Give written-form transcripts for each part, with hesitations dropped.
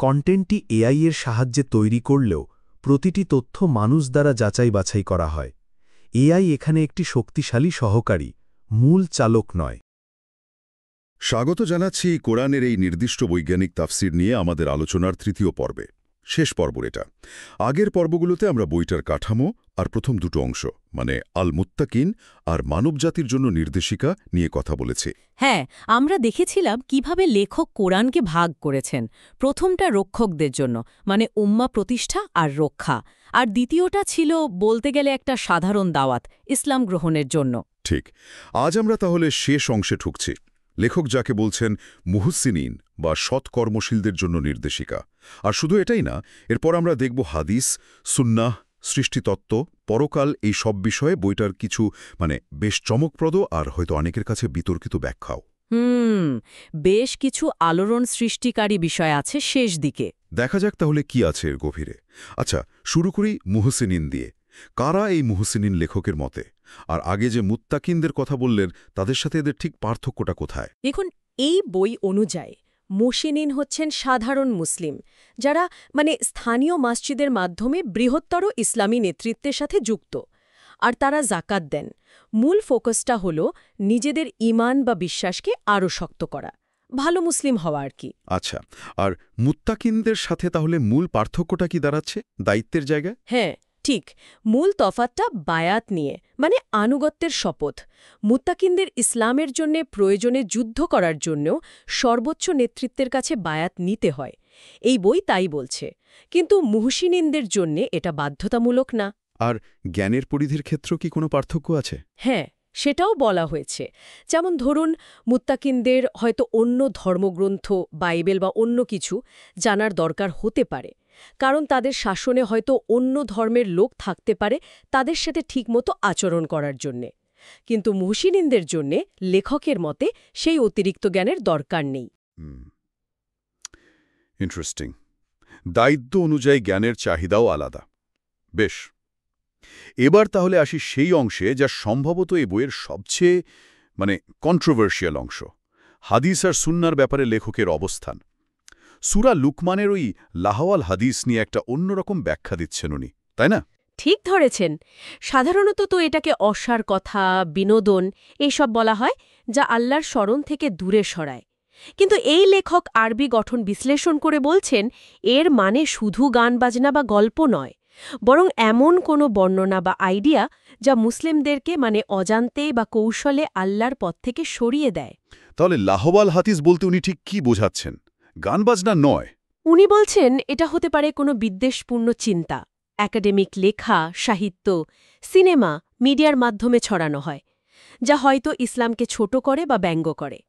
কন্টেন্টটি AI এর সাহায্যে তৈরি করলেও প্রতিটি তথ্য মানুষ দ্বারা যাচাই বাছাই করা হয়। এআই এখানে একটি শক্তিশালী সহকারী, মূল চালক নয়। স্বাগত জানাচ্ছি কোরআনের এই নির্দিষ্ট বৈজ্ঞানিক তাফসির নিয়ে আমাদের আলোচনার তৃতীয় পর্বে, শেষ পর্ব এটা। আগের পর্বগুলোতে আমরা বইটার কাঠামো আর প্রথম দুটো অংশ মানে আল মুত্তাকিন আর মানবজাতির জন্য নির্দেশিকা নিয়ে কথা বলেছি। হ্যাঁ, আমরা দেখেছিলাম কিভাবে লেখক কোরআনকে ভাগ করেছেন। প্রথমটা রক্ষকদের জন্য, মানে উম্মাহ প্রতিষ্ঠা আর রক্ষা, আর দ্বিতীয়টা ছিল বলতে গেলে একটা সাধারণ দাওয়াত, ইসলাম গ্রহণের জন্য। ঠিক, আজ আমরা তাহলে শেষ অংশে ঠুকছি। লেখক যাকে বলছেন মুহসিনিন বা সৎকর্মশীলদের জন্য নির্দেশিকা। আর শুধু এটাই না, এরপর আমরা দেখব হাদিস, সুন্নাহ, সৃষ্টিতত্ত্ব, পরকাল, এই সব বিষয়ে বইটার কিছু বেশ চমকপ্রদ আর হয়তো অনেকের কাছে বিতর্কিত ব্যাখ্যাও। বেশ কিছু আলোড়ন সৃষ্টিকারী বিষয় আছে শেষ দিকে। দেখা যাক তাহলে কি আছে এর গভীরে। আচ্ছা, শুরু করি মুহসিনিন দিয়ে। কারা এই মুহসিনিন লেখকের মতে? আর আগে যে মুত্তাকিনদের কথা বললেন, তাদের সাথে এদের ঠিক পার্থক্যটা কোথায়? দেখুন, এই বই অনুযায়ী মুহসিনিন হচ্ছেন সাধারণ মুসলিম, যারা স্থানীয় মসজিদের মাধ্যমে বৃহত্তর ইসলামী নেতৃত্বের সাথে যুক্ত, আর তারা যাকাত দেন। মূল ফোকাসটা হল নিজেদের ঈমান বা বিশ্বাসকে আরও শক্ত করা, ভালো মুসলিম হওয়া আর কি। আচ্ছা, আর মুত্তাকিনদের সাথে তাহলে মূল পার্থক্যটা কি দাঁড়াচ্ছে দায়িত্বের জায়গায়? হ্যাঁ, ঠিক। মূল তফাৎটা বায়াত নিয়ে, আনুগত্যের শপথ। মুত্তাকিনদের ইসলামের জন্য প্রয়োজনে যুদ্ধ করার জন্যও সর্বোচ্চ নেতৃত্বের কাছে বায়াত নিতে হয়। এই বই তাই বলছে। কিন্তু মুহসিনিনদের জন্য এটা বাধ্যতামূলক না। আর জ্ঞানের পরিধির ক্ষেত্রেও কি কোনো পার্থক্য আছে? হ্যাঁ, সেটাও বলা হয়েছে। যেমন ধরুন, মুত্তাকিনদের হয়তো অন্য ধর্মগ্রন্থ, বাইবেল বা অন্য কিছু জানার দরকার হতে পারে, কারণ তাদের শাসনে হয়তো অন্য ধর্মের লোক থাকতে পারে তাদের সাথে ঠিকমতো আচরণ করার জন্যে। কিন্তু মুহসিনিনদের জন্যে লেখকের মতে সেই অতিরিক্ত জ্ঞানের দরকার নেই। ইন্টারেস্টিং। দায়িত্ব অনুযায়ী জ্ঞানের চাহিদাও আলাদা। বেশ, এবার তাহলে আসি সেই অংশে যা সম্ভবত এই বইয়ের সবচেয়ে কন্ট্রোভার্সিয়াল অংশ, হাদিস আর সুন্নার ব্যাপারে লেখকের অবস্থান। সূরা লুকমানের ওই লাহওয়াল হাদিস নিয়ে একটা অন্যরকম ব্যাখ্যা দিচ্ছেন উনি, তাই না? ঠিক ধরেছেন। সাধারণত তো এটাকে অসার কথা, বিনোদন এইসব বলা হয়, যা আল্লাহর স্মরণ থেকে দূরে সরায়। কিন্তু এই লেখক আরবি গঠন বিশ্লেষণ করে বলছেন, এর মানে শুধু গান বাজনা বা গল্প নয়, বরং এমন কোনো বর্ণনা বা আইডিয়া যা মুসলিমদেরকে অজান্তে বা কৌশলে আল্লাহর পথ থেকে সরিয়ে দেয়। তাহলে লাহওয়াল হাদিস বলতে উনি ঠিক কি বোঝাচ্ছেন? গান বাজনা নয়। উনি বলছেন এটা হতে পারে কোনো বিদ্বেষপূর্ণ চিন্তা, একাডেমিক লেখা, সাহিত্য, সিনেমা, মিডিয়ার মাধ্যমে ছড়ানো হয়, যা হয়তো ইসলামকে ছোট করে বা ব্যঙ্গ করে।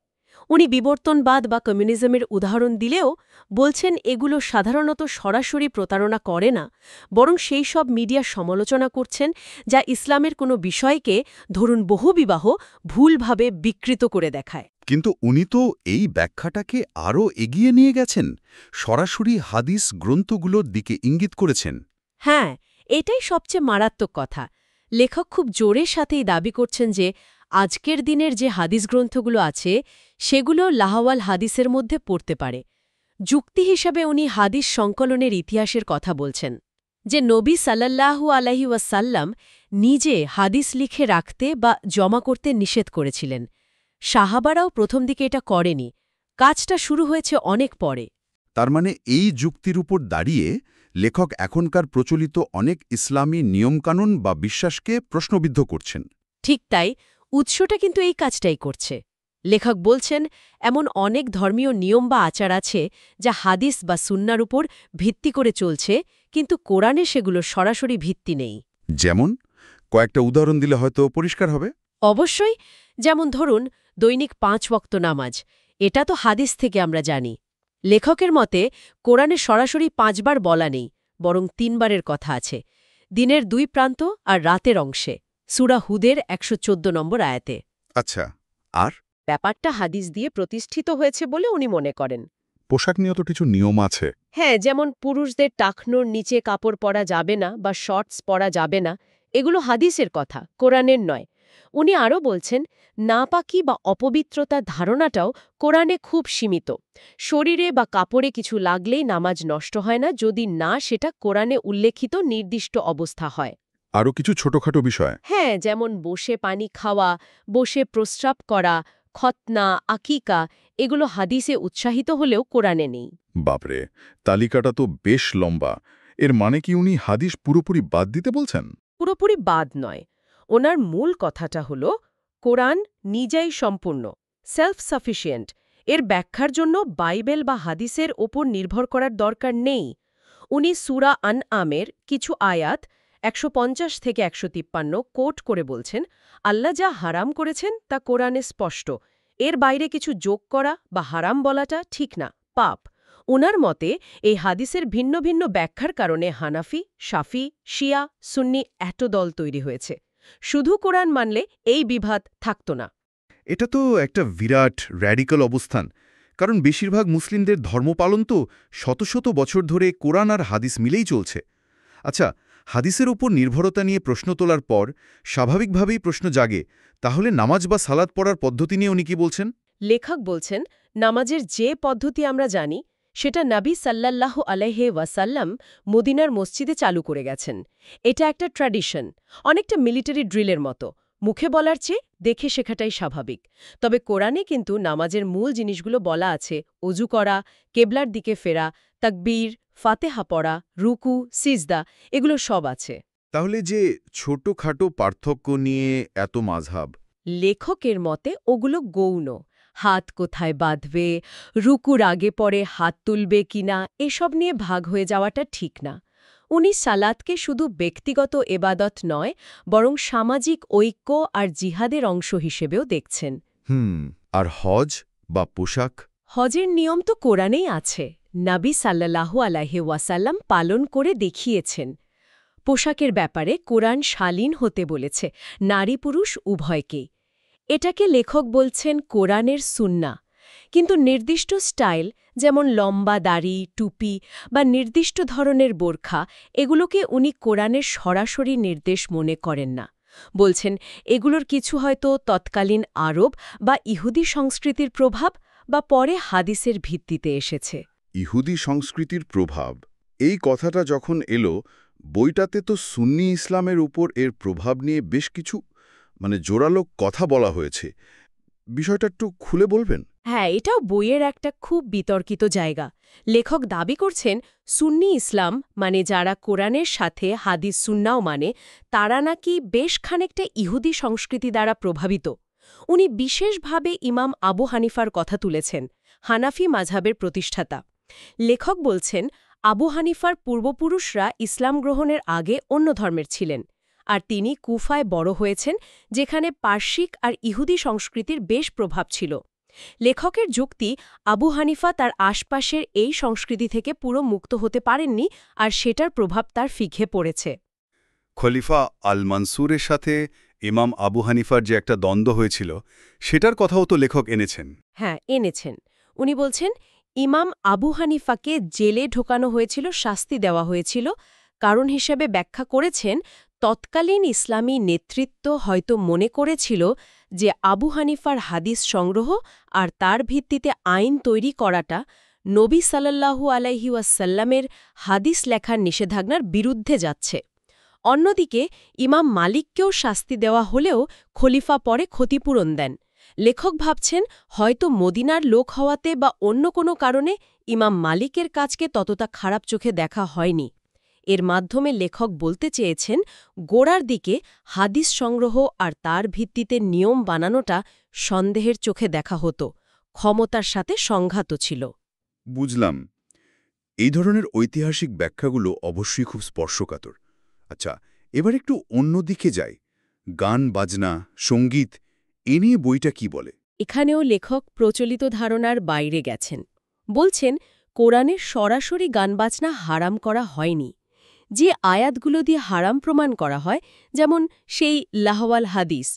উনি বিবর্তনবাদ বা কমিউনিজমের উদাহরণ দিলেও বলছেন এগুলো সাধারণত সরাসরি প্রতারণা করে না, বরং সেই সব মিডিয়া সমালোচনা করছেন যা ইসলামের কোনো বিষয়কে, ধরুন বহুবিবাহ, ভুলভাবে বিকৃত করে দেখায়। কিন্তু উনি তো এই ব্যাখ্যাটাকে আরও এগিয়ে নিয়ে গেছেন, সরাসরি হাদিস গ্রন্থগুলোর দিকে ইঙ্গিত করেছেন। হ্যাঁ, এটাই সবচেয়ে মারাত্মক কথা। লেখক খুব জোরের সাথেই দাবি করছেন যে আজকের দিনের যে হাদিস গ্রন্থগুলো আছে সেগুলো লাহওয়াল হাদিসের মধ্যে পড়তে পারে। যুক্তি হিসাবে উনি হাদিস সংকলনের ইতিহাসের কথা বলছেন, যে নবী সাল্লাল্লাহু আলাইহি ওয়াসাল্লাম নিজে হাদিস লিখে রাখতে বা জমা করতে নিষেধ করেছিলেন। সাহাবারাও প্রথম দিকে এটা করেনি, কাজটা শুরু হয়েছে অনেক পরে। তার মানে এই যুক্তির উপর দাঁড়িয়ে লেখক এখনকার প্রচলিত অনেক ইসলামী নিয়মকানুন বা বিশ্বাসকে প্রশ্নবিদ্ধ করছেন। ঠিক তাই, উৎসটা কিন্তু এই কাজটাই করছে। লেখক বলছেন, এমন অনেক ধর্মীয় নিয়ম বা আচার আছে যা হাদিস বা সুন্নার উপর ভিত্তি করে চলছে, কিন্তু কোরআনে সেগুলো সরাসরি ভিত্তি নেই। যেমন কয়েকটা উদাহরণ দিলে হয়তো পরিষ্কার হবে। অবশ্যই। যেমন ধরুন, দৈনিক 5 ওয়াক্ত নামাজ, এটা তো হাদিস থেকে আমরা জানি। লেখকের মতে কোরআনে সরাসরি 5 বার বলা নেই, বরং 3 বারের কথা আছে, দিনের 2 প্রান্ত আর রাতের অংশে, সূরা হুদের 114 নম্বর আয়াতে। আচ্ছা, আর ব্যাপারটা হাদিস দিয়ে প্রতিষ্ঠিত হয়েছে বলে উনি মনে করেন। পোশাক নিয়েও তো কিছু নিয়ম আছে। হ্যাঁ, যেমন পুরুষদের টাকনোর নিচে কাপড় পরা যাবে না বা শর্টস পরা যাবে না, এগুলো হাদিসের কথা, কোরআনের নয়। উনি আরও বলছেন নাপাকি বা অপবিত্রতার ধারণাটাও কোরআনে খুব সীমিত। শরীরে বা কাপড়ে কিছু লাগলেই নামাজ নষ্ট হয় না, যদি না সেটা কোরআনে উল্লেখিত নির্দিষ্ট অবস্থা হয়। আরও কিছু ছোটখাটো বিষয়। হ্যাঁ, যেমন বসে পানি খাওয়া, বসে প্রস্রাব করা, খতনা, আকিকা, এগুলো হাদিসে উৎসাহিত হলেও কোরআনে নেই। বাপরে, তালিকাটা তো বেশ লম্বা। এর মানে কি উনি হাদিস পুরোপুরি বাদ দিতে বলছেন? পুরোপুরি বাদ নয়। ওনার মূল কথাটা হল কোরআন নিজেই সম্পূর্ণ, সেলফ সাফিসিয়েন্ট। এর ব্যাখ্যার জন্য বাইবেল বা হাদিসের ওপর নির্ভর করার দরকার নেই। উনি সূরা আনআমের কিছু আয়াত ১৫০ থেকে ১৫৩ কোট করে বলছেন, আল্লাহ যা হারাম করেছেন তা কোরআনে স্পষ্ট। এর বাইরে কিছু যোগ করা বা হারাম বলাটা ঠিক না, পাপ। উনার মতে এই হাদিসের ভিন্ন ভিন্ন ব্যাখ্যার কারণে হানাফি, শাফি, শিয়া, সুন্নি এত দল তৈরি হয়েছে। শুধু কোরআন মানলে এই বিভাদ থাকত না। এটা তো একটা বিরাট র্যাডিক্যাল অবস্থান, কারণ বেশিরভাগ মুসলিমদের ধর্মপালন তো শত শত বছর ধরে কোরআন আর হাদিস মিলেই চলছে। আচ্ছা, হাদিসের উপর নির্ভরতা নিয়ে প্রশ্ন তোলার পর স্বাভাবিকভাবেই প্রশ্ন জাগে, তাহলে নামাজ বা সালাত পড়ার পদ্ধতি নিয়ে উনি কি বলছেন? লেখক বলছেন, নামাজের যে পদ্ধতি আমরা জানি সেটা নবী সাল্লাল্লাহু আলাইহি ওয়াসাল্লাম মদিনার মসজিদে চালু করে গেছেন। এটা একটা ট্র্যাডিশন, অনেকটা মিলিটারি ড্রিলের মতো। মুখে বলার চেয়ে দেখে শেখাটাই স্বাভাবিক। তবে কোরআনে কিন্তু নামাজের মূল জিনিসগুলো বলা আছে, অজু করা, কেবলার দিকে ফেরা, তাকবীর, ফাতেহা পড়া, রুকু, সিজদা, এগুলো সব আছে। তাহলে যে ছোটখাটো পার্থক্য নিয়ে এত মাযহাব? লেখকের মতে ওগুলো গৌণ। হাত কোথায় বাঁধবে, রুকুর আগে পরে হাত তুলবে কিনা, এসব নিয়ে ভাগ হয়ে যাওয়াটা ঠিক না। উনি সালাতকে শুধু ব্যক্তিগত এবাদত নয়, বরং সামাজিক ঐক্য আর জিহাদের অংশ হিসেবেও দেখছেন। আর হজ বা পোশাক? হজের নিয়ম তো কোরআনেই আছে, নবী সাল্লাল্লাহু আলাইহি ওয়াসাল্লাম পালন করে দেখিয়েছেন। পোশাকের ব্যাপারে কোরআন শালীন হতে বলেছে, নারী পুরুষ উভয়কেই। এটাকে লেখক বলছেন কোরআনের সুন্নাহ। কিন্তু নির্দিষ্ট স্টাইল, যেমন লম্বা দাড়ি, টুপি বা নির্দিষ্ট ধরনের বোরখা, এগুলোকে উনি কোরআনের সরাসরি নির্দেশ মনে করেন না। বলছেন এগুলোর কিছু হয়তো তৎকালীন আরব বা ইহুদি সংস্কৃতির প্রভাব, বা পরে হাদিসের ভিত্তিতে এসেছে। ইহুদি সংস্কৃতির প্রভাব, এই কথাটা যখন এলো, বইটাতে তো সুন্নি ইসলামের উপর এর প্রভাব নিয়ে বেশ কিছু জোরালো কথা বলা হয়েছে। বিষয়টা একটু খুলে বলবেন? হ্যাঁ, এটাও বইয়ের একটা খুব বিতর্কিত জায়গা। লেখক দাবি করছেন সুন্নি ইসলাম, মানে যারা কোরআনের সাথে হাদিস সুন্নাও মানে, তারা নাকি বেশ খানিকটা ইহুদি সংস্কৃতি দ্বারা প্রভাবিত। উনি বিশেষভাবে ইমাম আবু হানিফার কথা তুলেছেন, হানাফি মাযহাবের প্রতিষ্ঠাতা। লেখক বলছেন আবু হানিফার পূর্বপুরুষরা ইসলাম গ্রহণের আগে অন্য ধর্মের ছিলেন, আর তিনি কুফায় বড় হয়েছেন, যেখানে পার্শ্বিক আর ইহুদি সংস্কৃতির বেশ প্রভাব ছিল। লেখকের যুক্তি, আবু হানিফা তার আশপাশের এই সংস্কৃতি থেকে পুরো মুক্ত হতে পারেননি, আর সেটার প্রভাব তার ফিখে পড়েছে। খলিফা আল মানসুরের সাথে ইমাম আবু হানিফার যে একটা দ্বন্দ্ব হয়েছিল, সেটার কথাও তো লেখক এনেছেন। হ্যাঁ, এনেছেন। উনি বলছেন ইমাম আবু হানিফাকে জেলে ঢোকানো হয়েছিল, শাস্তি দেওয়া হয়েছিল। কারণ হিসেবে ব্যাখ্যা করেছেন তৎকালীন ইসলামী নেতৃত্ব হয়তো মনে করেছিল যে আবু হানিফার হাদিস সংগ্রহ আর তার ভিত্তিতে আইন তৈরি করাটা নবী সাল্লাল্লাহু আলাইহি ওয়াসাল্লামের হাদিস লেখার নিষেধাজ্ঞার বিরুদ্ধে যাচ্ছে। অন্যদিকে ইমাম মালিককেও শাস্তি দেওয়া হলেও খলিফা পরে ক্ষতিপূরণ দেন। লেখক ভাবছেন হয়তো মদিনার লোক হওয়াতে বা অন্য কোনো কারণে ইমাম মালিকের কাজকে ততটা খারাপ চোখে দেখা হয়নি। এর মাধ্যমে লেখক বলতে চেয়েছেন গোড়ার দিকে হাদিস সংগ্রহ আর তার ভিত্তিতে নিয়ম বানানোটা সন্দেহের চোখে দেখা হতো, ক্ষমতার সাথে সংঘাত ছিল। বুঝলাম। এই ধরনের ঐতিহাসিক ব্যাখ্যাগুলো অবশ্যই খুব স্পর্শকাতর। আচ্ছা, এবার একটু অন্য দিকে যাই। গান বাজনা, সঙ্গীত, এ নিয়ে বইটা কি বলে? এখানেও লেখক প্রচলিত ধারণার বাইরে গেছেন। বলছেন কোরআনে সরাসরি গানবাজনা হারাম করা হয়নি। যে আয়াতগুলো দিয়ে হারাম প্রমাণ করা হয়, যেমন সেই লাহওয়াল হাদিস,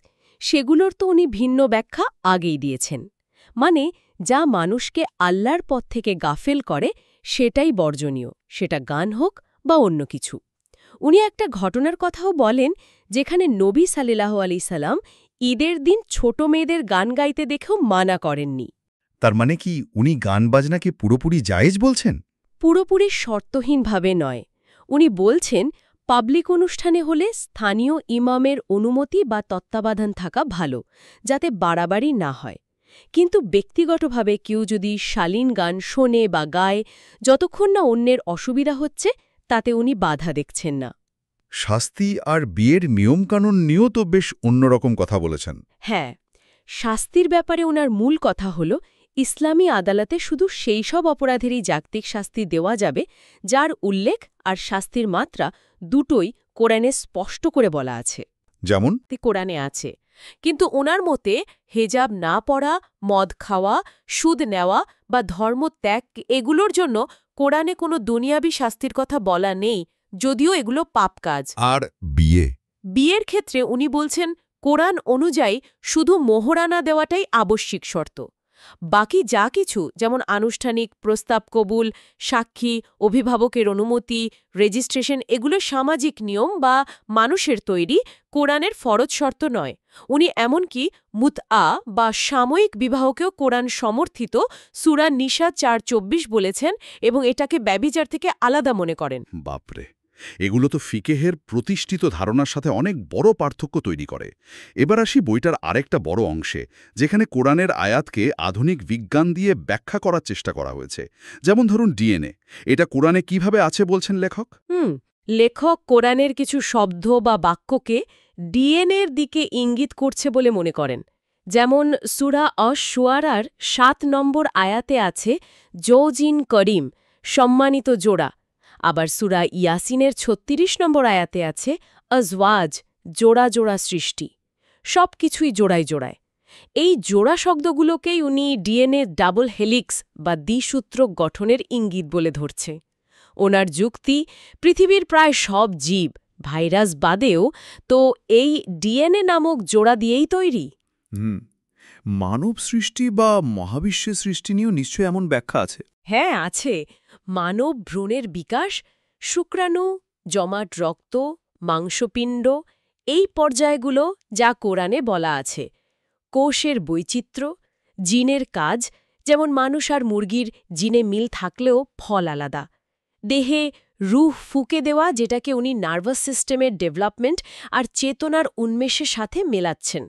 সেগুলোর তো উনি ভিন্ন ব্যাখ্যা আগেই দিয়েছেন। মানে যা মানুষকে আল্লাহর পথ থেকে গাফেল করে সেটাই বর্জনীয়, সেটা গান হোক বা অন্য কিছু। উনি একটা ঘটনার কথাও বলেন, যেখানে নবী সাল্লাল্লাহু আলাইহি সাল্লাম ঈদের দিন ছোট মেয়েদের গান গাইতে দেখেও মানা করেননি। তার মানে কি উনি গান বাজনাকে পুরোপুরি জায়েজ বলছেন? পুরোপুরি শর্তহীনভাবে নয়। উনি বলছেন পাবলিক অনুষ্ঠানে হলে স্থানীয় ইমামের অনুমতি বা তত্ত্বাবধান থাকা ভালো, যাতে বাড়াবাড়ি না হয়। কিন্তু ব্যক্তিগতভাবে কেউ যদি শালীন গান শোনে বা গায়, যতক্ষণ না অন্যের অসুবিধা হচ্ছে, তাতে উনি বাধা দেখছেন না। শাস্তি আর বিয়ের নিয়মকানুন নিয়েও তো বেশ অন্যরকম কথা বলেছেন। হ্যাঁ, শাস্তির ব্যাপারে ওনার মূল কথা হল ইসলামী আদালতে শুধু সেই সব অপরাধেরই জাগতিক শাস্তি দেওয়া যাবে যার উল্লেখ আর শাস্তির মাত্রা দুটোই কোরআনে স্পষ্ট করে বলা আছে। যেমন? কোরআনে আছে, কিন্তু ওনার মতে হেজাব না পরা, মদ খাওয়া, সুদ নেওয়া বা ধর্মত্যাগ এগুলোর জন্য কোরআনে কোনো দুনিয়াবি শাস্তির কথা বলা নেই, যদিও এগুলো পাপ কাজ। আর বিয়ে? বিয়ের ক্ষেত্রে উনি বলছেন কোরআন অনুযায়ী শুধু মোহরানা দেওয়াটাই আবশ্যিক শর্ত। বাকি যা কিছু, যেমন আনুষ্ঠানিক প্রস্তাব কবুল, সাক্ষী, অভিভাবকের অনুমতি, রেজিস্ট্রেশন, এগুলো সামাজিক নিয়ম বা মানুষের তৈরি, কোরআনের ফরজ শর্ত নয়। উনি এমনকি মুতআ বা সাময়িক বিবাহকেও কোরআন সমর্থিত সূরা নিসা ৪:২৪ বলেছেন এবং এটাকে ব্যভিচার থেকে আলাদা মনে করেন। বাপরে, এগুলো তো ফিকেহের প্রতিষ্ঠিত ধারণার সাথে অনেক বড় পার্থক্য তৈরি করে। এবার আসি বইটার আরেকটা বড় অংশে, যেখানে কোরআনের আয়াতকে আধুনিক বিজ্ঞান দিয়ে ব্যাখ্যা করার চেষ্টা করা হয়েছে। যেমন ধরুন ডিএনএ, এটা কোরআনে কিভাবে আছে বলছেন লেখক? লেখক কোরআনের কিছু শব্দ বা বাক্যকে ডিএনএর দিকে ইঙ্গিত করছে বলে মনে করেন। যেমন সূরা আশ-শুআরার ৭ নম্বর আয়াতে আছে জৌজিন করিম, সম্মানিত জোড়া। আবার সূরা ইয়াসিনের ৩৬ নম্বর আয়াতে আছে আজওয়াজ, জোড়া জোড়া সৃষ্টি। সব কিছুই জোড়ায় জোড়ায়। এই জোড়া শব্দগুলোকেই উনি ডিএনএ ডাবল হেলিক্স বা দ্বিসূত্র গঠনের ইঙ্গিত বলে ধরছে। ওনার যুক্তি, পৃথিবীর প্রায় সব জীব, ভাইরাস বাদেও, তো এই ডিএনএ নামক জোড়া দিয়েই তৈরি। মানব সৃষ্টি বা মহাবিশ্বের সৃষ্টি নিয়েও নিশ্চয়ই এমন ব্যাখ্যা আছে। হ্যাঁ, আছে। মানব ভ্রূণের বিকাশ, শুক্রাণু, জমাট রক্ত, মাংসপিণ্ড, এই পর্যায়গুলো যা কোরআনে বলা আছে। কোষের বৈচিত্র্য, জিনের কাজ, যেমন মানুষ আর মুরগির জিনে মিল থাকলেও ফল আলাদা। দেহে রুহ ফুঁকে দেওয়া, যেটাকে উনি নার্ভাস সিস্টেমের ডেভেলপমেন্ট আর চেতনার উন্মেষের সাথে মেলাচ্ছেন।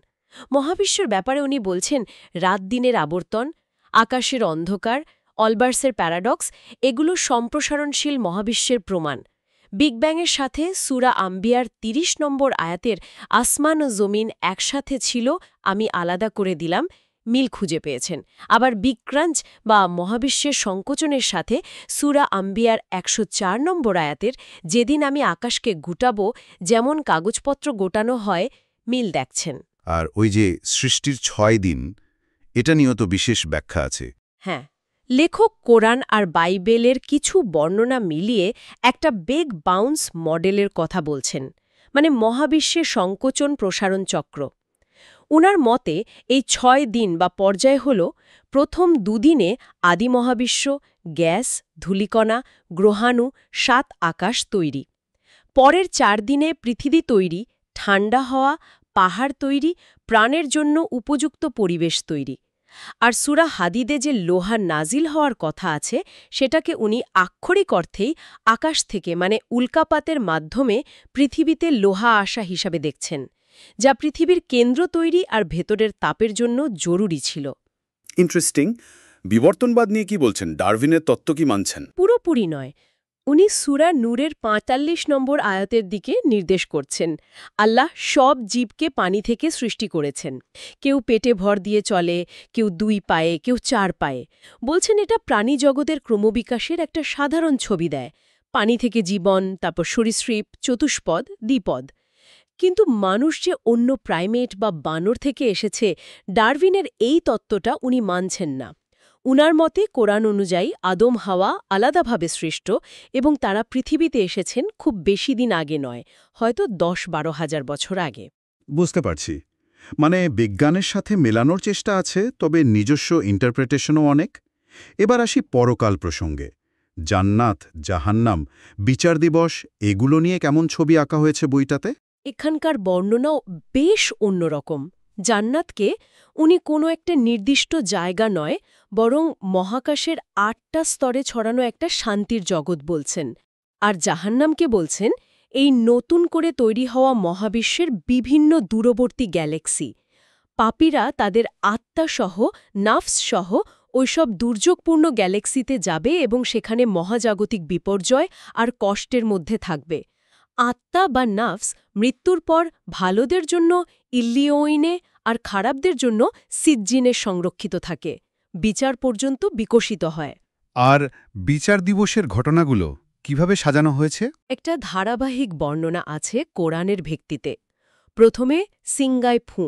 মহাবিশ্বের ব্যাপারে উনি বলছেন রাত দিনের আবর্তন, আকাশের অন্ধকার, অলবার্সের প্যারাডক্স, এগুলো সম্প্রসারণশীল মহাবিশ্বের প্রমাণ। বিগ ব্যাংয়ের সাথে সূরা আম্বিয়ার ৩০ নম্বর আয়াতের আসমান ও জমিন একসাথে ছিল, আমি আলাদা করে দিলাম, মিল খুঁজে পেয়েছেন। আবার বিগ ক্রাঞ্চ বা মহাবিশ্বের সংকোচনের সাথে সূরা আম্বিয়ার ১০৪ নম্বর আয়াতের যেদিন আমি আকাশকে গুটাবো, যেমন কাগজপত্র গোটানো হয়, মিল দেখছেন। আর ওই যে সৃষ্টির ৬ দিন, এটা নিয়েও তো বিশেষ ব্যাখ্যা আছে। হ্যাঁ, লেখক কোরআন আর বাইবেলের কিছু বর্ণনা মিলিয়ে একটা বেগ বাউন্স মডেলের কথা বলছেন, মানে মহাবিশ্বের সংকোচন প্রসারণ চক্র। উনার মতে এই ৬ দিন বা পর্যায় হল প্রথম দুদিনে আদি মহাবিশ্ব, গ্যাস, ধূলিকণা, গ্রহাণু, ৭ আকাশ তৈরি। পরের ৪ দিনে পৃথিবী তৈরি, ঠান্ডা হওয়া, পাহাড় তৈরি, প্রাণের জন্য উপযুক্ত পরিবেশ তৈরি। আর সূরা হাদিদে যে লোহা নাজিল হওয়ার কথা আছে, সেটাকে উনি আক্ষরিক অর্থেই আকাশ থেকে, মানে উল্কাপাতের মাধ্যমে পৃথিবীতে লোহা আসা হিসাবে দেখছেন, যা পৃথিবীর কেন্দ্র তৈরি আর ভেতরের তাপের জন্য জরুরি ছিল। ইন্টারেস্টিং। বিবর্তনবাদ নিয়ে কি বলছেন? ডারউইনের তত্ত্ব কি মানছেন? পুরোপুরি নয়। উনি সূরা নূরের ৪৫ নম্বর আয়াতের দিকে নির্দেশ করছেন। আল্লাহ সব জীবকে পানি থেকে সৃষ্টি করেছেন। কেউ পেটে ভর দিয়ে চলে, কেউ ২ পায়ে, কেউ ৪ পায়ে। বলছেন এটা প্রাণী জগতের ক্রমবিকাশের একটা সাধারণ ছবি দেয়। পানি থেকে জীবন, তারপর সরীসৃপ, চতুষ্পদ, দ্বিপদ। কিন্তু মানুষ যে অন্য প্রাইমেট বা বানর থেকে এসেছে, ডারউইনের এই তত্ত্বটা উনি মানছেন না। উনার মতে কোরআন অনুযায়ী আদম হাওয়া আলাদাভাবে সৃষ্ট এবং তারা পৃথিবীতে এসেছেন খুব বেশি দিন আগে নয়, হয়তো ১০-১২ হাজার বছর আগে। বুঝতে পারছি। মানে বিজ্ঞানের সাথে মেলানোর চেষ্টা আছে, তবে নিজস্ব ইন্টারপ্রিটেশনও অনেক। এবার আসি পরকাল প্রসঙ্গে। জান্নাত, জাহান্নাম, বিচার দিবস, এগুলো নিয়ে কেমন ছবি আঁকা হয়েছে বইটাতে? এখানকার বর্ণনাও বেশ অন্যরকম। জান্নাতকে উনি কোনো একটা নির্দিষ্ট জায়গা নয়, বরং মহাকাশের ৮টা স্তরে ছড়ানো একটা শান্তির জগৎ বলছেন। আর জাহান্নামকে বলছেন এই নতুন করে তৈরি হওয়া মহাবিশ্বের বিভিন্ন দূরবর্তী গ্যালাক্সি। পাপীরা তাদের আত্মাসহ, নাফসসহ ওইসব দুর্যোগপূর্ণ গ্যালাক্সিতে যাবে এবং সেখানে মহাজাগতিক বিপর্যয় আর কষ্টের মধ্যে থাকবে। আত্মা বা নাফস মৃত্যুর পর ভালোদের জন্য ইল্লিওইনে আর খারাপদের জন্য সিজ্জিনে সংরক্ষিত থাকে, বিচার পর্যন্ত বিকশিত হয়। আর বিচার দিবসের ঘটনাগুলো কিভাবে সাজানো হয়েছে? একটা ধারাবাহিক বর্ণনা আছে কোরআনের ভিত্তিতে। প্রথমে সিঙ্গাই ফু,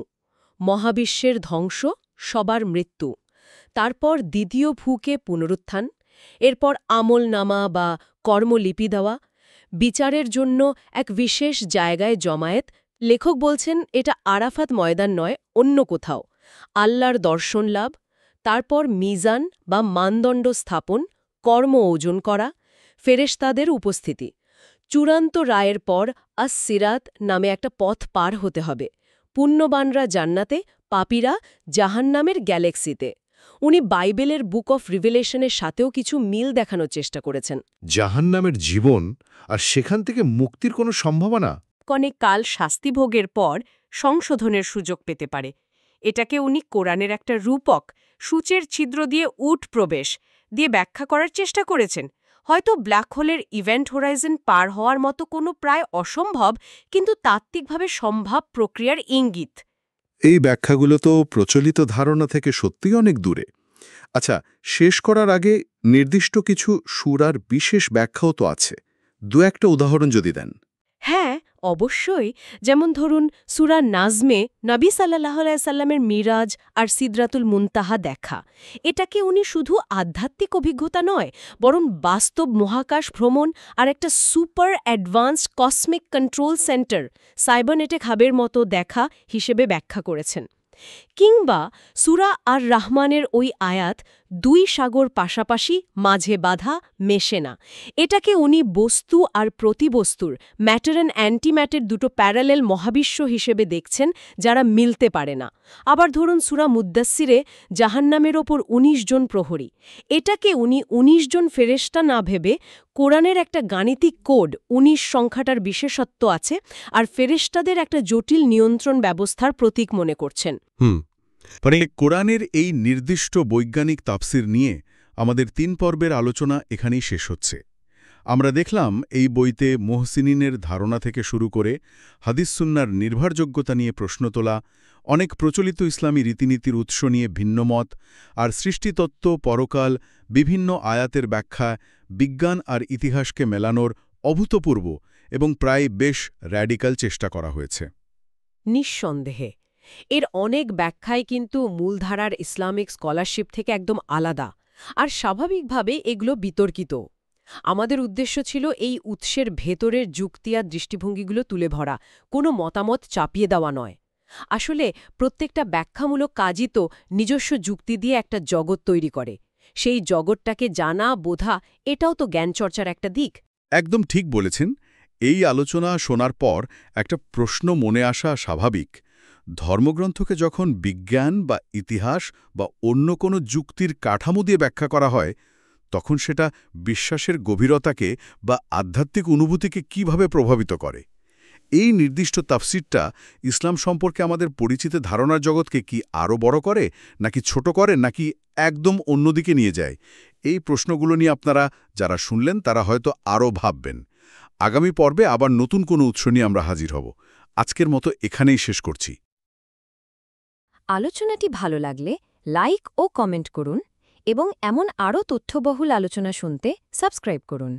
মহাবিশ্বের ধ্বংস, সবার মৃত্যু। তারপর দ্বিতীয় ফুকে পুনরুত্থান। এরপর আমলনামা বা কর্মলিপি দেওয়া, বিচারের জন্য এক বিশেষ জায়গায় জমায়েত। লেখক বলছেন এটা আরাফাত ময়দান নয়, অন্য কোথাও। আল্লাহর দর্শন লাভ। তারপর মিজান বা মানদণ্ড স্থাপন, কর্ম ওজন করা, ফেরেশতাদের উপস্থিতি। চূড়ান্ত রায়ের পর আস-সিরাত নামে একটা পথ পার হতে হবে। পুণ্যবানরা জান্নাতে, পাপীরা জাহান্নামের গ্যালাক্সিতে। উনি বাইবেলের বুক অফ রিভেলেশনের সাথেও কিছু মিল দেখানোর চেষ্টা করেছেন। জাহান্নামের জীবন আর সেখান থেকে মুক্তির কোনো সম্ভাবনা? কনে কাল শাস্তিভোগের পর সংশোধনের সুযোগ পেতে পারে। এটাকে উনি কোরআনের একটা রূপক, সূচের ছিদ্র দিয়ে উট প্রবেশ দিয়ে ব্যাখ্যা করার চেষ্টা করেছেন। হয়তো ব্ল্যাক হোলের ইভেন্ট হোরাইজন পার হওয়ার মতো কোনো প্রায় অসম্ভব কিন্তু তাত্ত্বিকভাবে সম্ভব প্রক্রিয়ার ইঙ্গিত। এই ব্যাখ্যাগুলো তো প্রচলিত ধারণা থেকে সত্যিই অনেক দূরে। আচ্ছা, শেষ করার আগে নির্দিষ্ট কিছু সূরার বিশেষ ব্যাখ্যাও তো আছে। দু একটা উদাহরণ যদি দেন। হ্যাঁ, অবশ্যই। যেমন ধরুন সূরা নাজমে নবী সাল্লাল্লাহু আলাইহি সাল্লামের মিরাজ আর সিদরাতুল মুনতাহা দেখা। এটাকে উনি শুধু আধ্যাত্মিক অভিজ্ঞতা নয়, বরং বাস্তব মহাকাশ ভ্রমণ আর একটা super advanced cosmic control centre সাইবারনেটে খাবের মতো দেখা হিসেবে ব্যাখ্যা করেছেন। কিংবা সূরা আর রাহমানের ওই আয়াত, দুই সাগর পাশাপাশি, মাঝে বাধা, মেশে না। এটাকে উনি বস্তু আর প্রতিবস্তুর, ম্যাটার অ্যান্ড অ্যান্টিম্যাটের দুটো প্যারালেল মহাবিশ্ব হিসেবে দেখছেন, যারা মিলতে পারে না। আবার ধরুন সূরা মুদ্দাসসিরে জাহান্নামের ওপর ১৯ জন প্রহরী। এটাকে উনি ১৯ জন ফেরেশতা না ভেবে কোরআনের একটা গাণিতিক কোড, ১৯ সংখ্যাটার বিশেষত্ব আছে, আর ফেরেশতাদের একটা জটিল নিয়ন্ত্রণ ব্যবস্থার প্রতীক মনে করছেন। মানে কোরআনের এই নির্দিষ্ট বৈজ্ঞানিক তাফসির নিয়ে আমাদের ৩ পর্বের আলোচনা এখানেই শেষ হচ্ছে। আমরা দেখলাম এই বইতে মুহসিনিনের ধারণা থেকে শুরু করে হাদিস সুন্নাহর নির্ভরযোগ্যতা নিয়ে প্রশ্ন তোলা, অনেক প্রচলিত ইসলামী রীতিনীতির উৎস নিয়ে ভিন্নমত, আর সৃষ্টিতত্ত্ব, পরকাল, বিভিন্ন আয়াতের ব্যাখ্যা, বিজ্ঞান আর ইতিহাসকে মেলানোর অভূতপূর্ব এবং প্রায় বেশ র্যাডিক্যাল চেষ্টা করা হয়েছে। নিঃসন্দেহে এর অনেক ব্যাখ্যাই কিন্তু মূলধারার ইসলামিক স্কলারশিপ থেকে একদম আলাদা, আর স্বাভাবিকভাবে এগুলো বিতর্কিত। আমাদের উদ্দেশ্য ছিল এই উৎসের ভেতরের যুক্তি আর দৃষ্টিভঙ্গিগুলো তুলে ধরা, কোনো মতামত চাপিয়ে দেওয়া নয়। আসলে প্রত্যেকটা ব্যাখ্যামূলক কাজই তো নিজস্ব যুক্তি দিয়ে একটা জগৎ তৈরি করে। সেই জগৎটাকে জানা, বোঝা, এটাও তো জ্ঞানচর্চার একটা দিক। একদম ঠিক বলেছেন। এই আলোচনা শোনার পর একটা প্রশ্ন মনে আসা স্বাভাবিক। ধর্মগ্রন্থকে যখন বিজ্ঞান বা ইতিহাস বা অন্য কোনো যুক্তির কাঠামো দিয়ে ব্যাখ্যা করা হয়, তখন সেটা বিশ্বাসের গভীরতাকে বা আধ্যাত্মিক অনুভূতিকে কিভাবে প্রভাবিত করে? এই নির্দিষ্ট তাফসিরটা ইসলাম সম্পর্কে আমাদের পরিচিত ধারণার জগৎকে কি আরও বড় করে, নাকি ছোট করে, নাকি একদম অন্যদিকে নিয়ে যায়? এই প্রশ্নগুলো নিয়ে আপনারা যারা শুনলেন তারা হয়তো আরও ভাববেন। আগামী পর্বে আবার নতুন কোনো উৎস নিয়ে আমরা হাজির হব। আজকের মতো এখানেই শেষ করছি। আলোচনাটি ভালো লাগলে লাইক ও কমেন্ট করুন এবং এমন আরও তথ্যবহুল আলোচনা শুনতে সাবস্ক্রাইব করুন।